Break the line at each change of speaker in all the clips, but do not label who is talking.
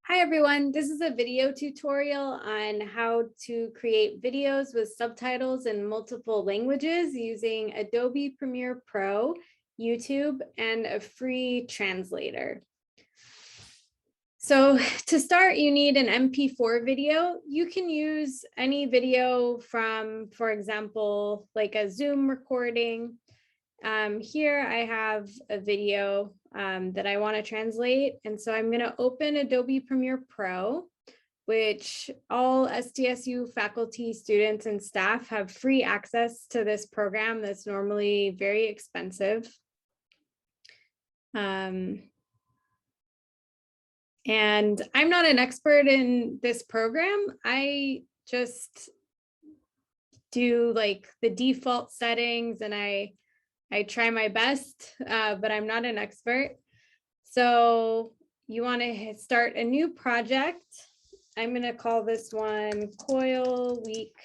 Hi everyone, this is a video tutorial on how to create videos with subtitles in multiple languages using Adobe Premiere Pro, YouTube, and a free translator. So to start, you need an MP4 video. You can use any video from, for example, like a Zoom recording. Here I have a video that I want to translate. And so I'm going to open Adobe Premiere Pro, which all SDSU faculty, students, and staff have free access to this program that's normally very expensive. And I'm not an expert in this program. I just do like the default settings and I try my best, but I'm not an expert. So you want to start a new project. I'm going to call this one COIL Week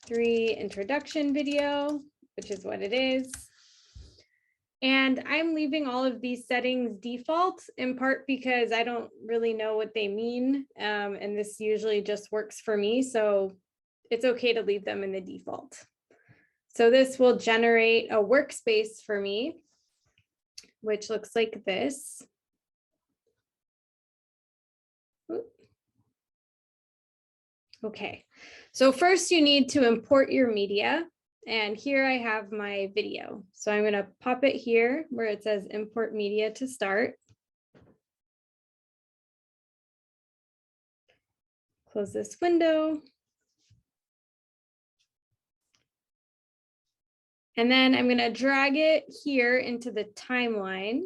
3 Introduction Video, which is what it is. And I'm leaving all of these settings default, in part because I don't really know what they mean. And this usually just works for me. So it's okay to leave them in the default. So this will generate a workspace for me, which looks like this. Okay, so first you need to import your media. And here I have my video. So I'm going to pop it here where it says import media to start. Close this window. And then I'm going to drag it here into the timeline.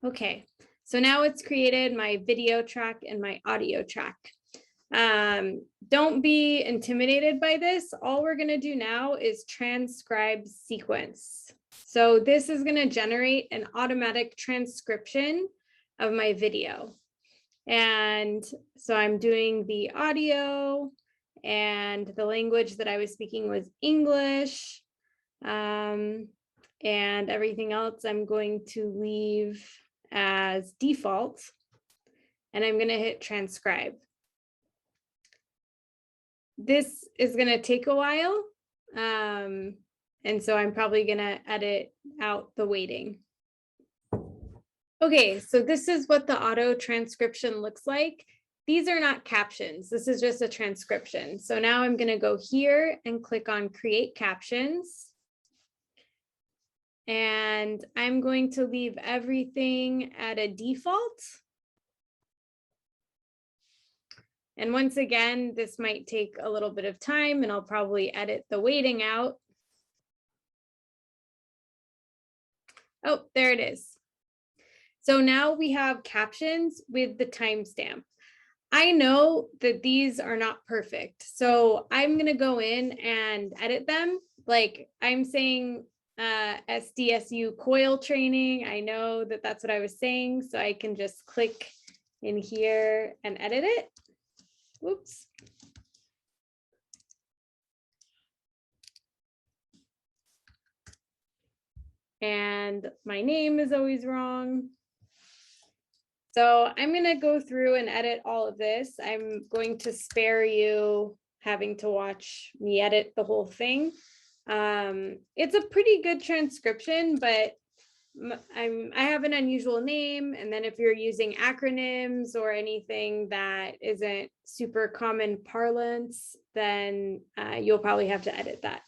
Okay, so now it's created my video track and my audio track. Don't be intimidated by this. All we're going to do now is transcribe sequence. So this is going to generate an automatic transcription of my video. And so I'm doing the audio, and the language that I was speaking was English. And everything else I'm going to leave as default. And I'm going to hit transcribe. This is going to take a while. And so I'm probably going to edit out the waiting. Okay, so this is what the auto transcription looks like. These are not captions. This is just a transcription. So now I'm going to go here and click on create captions. And I'm going to leave everything at a default. And once again, this might take a little bit of time and I'll probably edit the waiting out. Oh, there it is. So now we have captions with the timestamp. I know that these are not perfect. So I'm going to go in and edit them. Like I'm saying SDSU COIL training. I know that that's what I was saying. So I can just click in here and edit it. Whoops. And my name is always wrong. So I'm going to go through and edit all of this. I'm going to spare you having to watch me edit the whole thing. It's a pretty good transcription, but I have an unusual name. And then if you're using acronyms or anything that isn't super common parlance, then you'll probably have to edit that.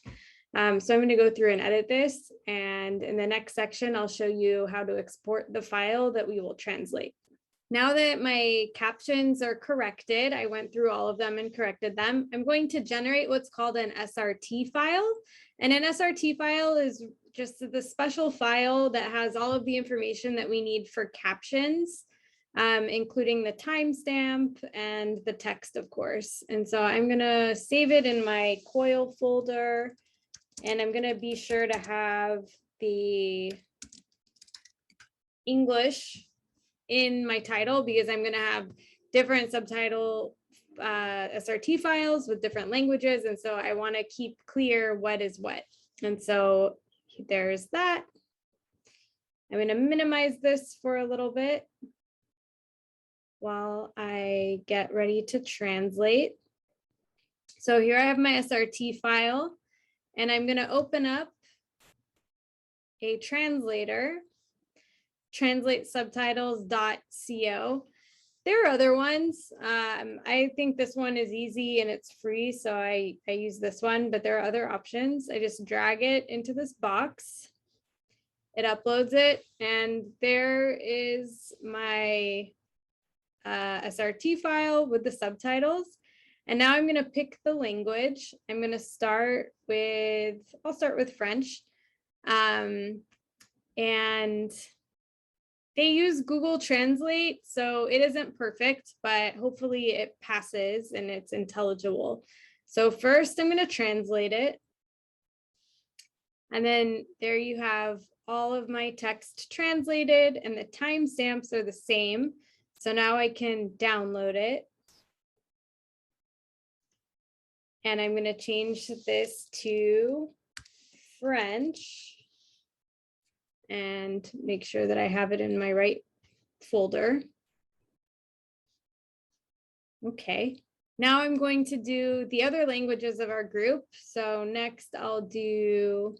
So I'm going to go through and edit this. And in the next section, I'll show you how to export the file that we will translate. Now that my captions are corrected, I went through all of them and corrected them. I'm going to generate what's called an SRT file. And an SRT file is just the special file that has all of the information that we need for captions, including the timestamp and the text, of course. And so I'm going to save it in my COIL folder. And I'm going to be sure to have the English in my title because I'm going to have different subtitle SRT files with different languages. And so I want to keep clear what is what. And so there's that. I'm going to minimize this for a little bit while I get ready to translate. So here I have my SRT file, and I'm going to open up a translator, translate-subtitles.co. There are other ones. I think this one is easy and it's free, so I use this one, but there are other options. I just drag it into this box. It uploads it, and there is my SRT file with the subtitles. And now I'm going to pick the language. I'm going to start with, I'll start with French. And they use Google Translate, so it isn't perfect, but hopefully it passes and it's intelligible. So first I'm going to translate it. And then there you have all of my text translated, and the timestamps are the same. So now I can download it. And I'm going to change this to French and make sure that I have it in my right folder. Okay, now I'm going to do the other languages of our group. So next I'll do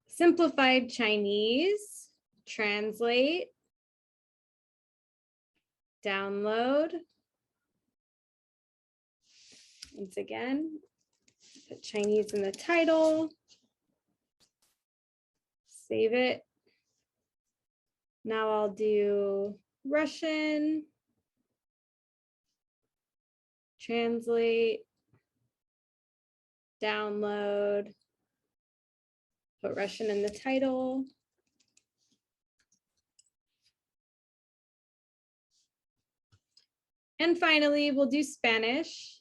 simplified Chinese, translate, download. Once again, put Chinese in the title, save it. Now I'll do Russian, translate, download, put Russian in the title. And finally, we'll do Spanish.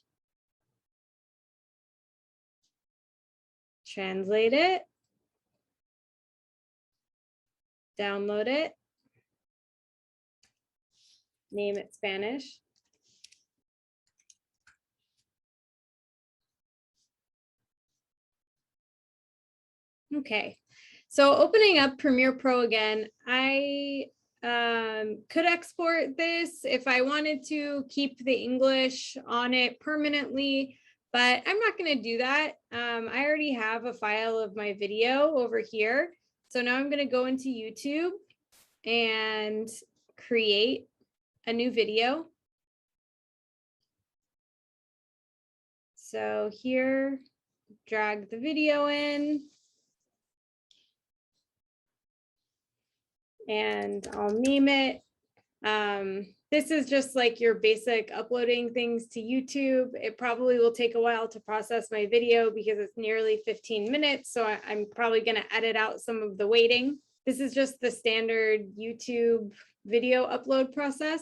Translate it, download it, name it Spanish. Okay, so opening up Premiere Pro again, I could export this if I wanted to keep the English on it permanently, but I'm not going to do that. I already have a file of my video over here. So now I'm going to go into YouTube and create a new video. So here, drag the video in. And I'll name it. This is just like your basic uploading things to YouTube. It probably will take a while to process my video because it's nearly 15 minutes. So I'm probably going to edit out some of the waiting. This is just the standard YouTube video upload process.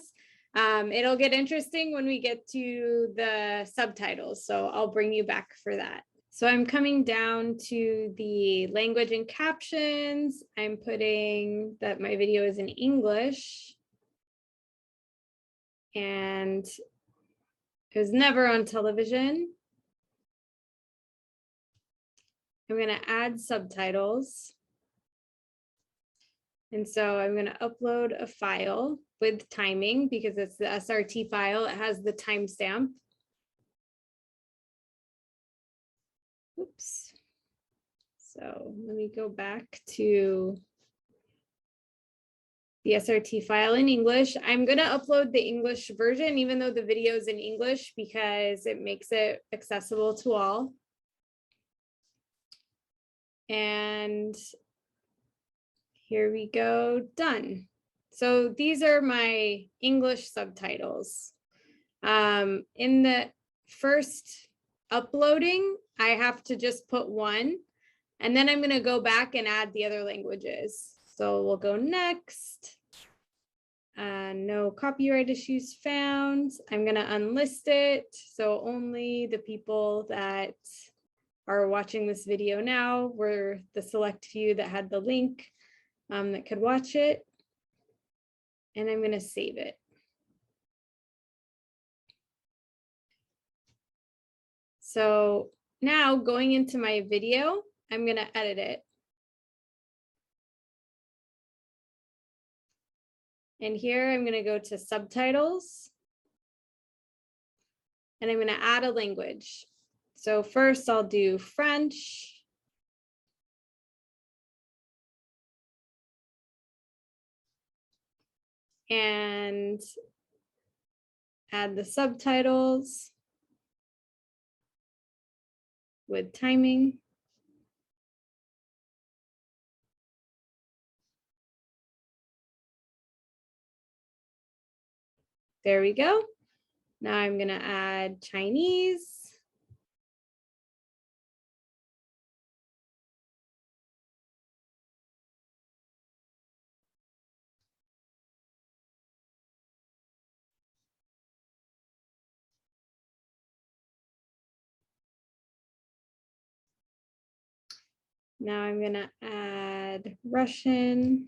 It'll get interesting when we get to the subtitles. So I'll bring you back for that. So I'm coming down to the language and captions. I'm putting that my video is in English. And it was never on television. I'm going to add subtitles. And so I'm going to upload a file with timing because it's the SRT file. It has the timestamp. Oops. So let me go back to the SRT file in English. I'm going to upload the English version, even though the video is in English, because it makes it accessible to all. And here we go, done. So these are my English subtitles. In the first uploading, I have to just put one, and then I'm going to go back and add the other languages. So we'll go next. No copyright issues found. I'm going to unlist it. So only the people that are watching this video now were the select few that had the link that could watch it. And I'm going to save it. So now going into my video, I'm going to edit it. And here I'm going to go to subtitles. And I'm going to add a language. So first I'll do French. And add the subtitles with timing. There we go. Now I'm going to add Chinese. Now I'm going to add Russian.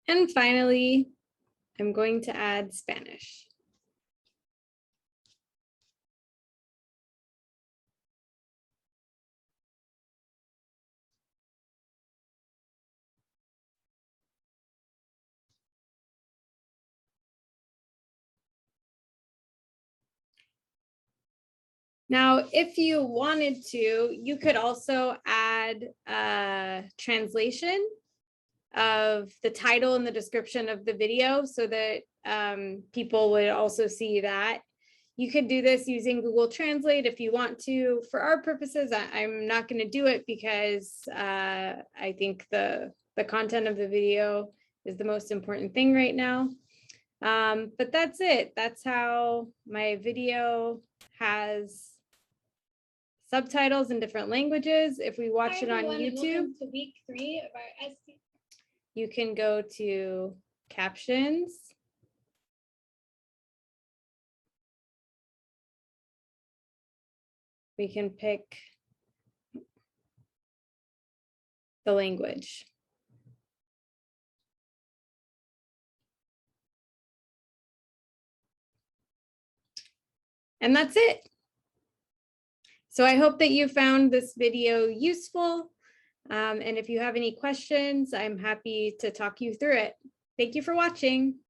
And finally, I'm going to add Spanish. Now, if you wanted to, you could also add a translation of the title and the description of the video so that people would also see that. You could do this using Google Translate if you want to. For our purposes, I'm not going to do it because I think the content of the video is the most important thing right now. But that's it. That's how my video has subtitles in different languages. If we watch it on YouTube,
to week 3 of our ST.
You can go to captions. We can pick the language. And that's it. So I hope that you found this video useful. And if you have any questions, I'm happy to talk you through it. Thank you for watching.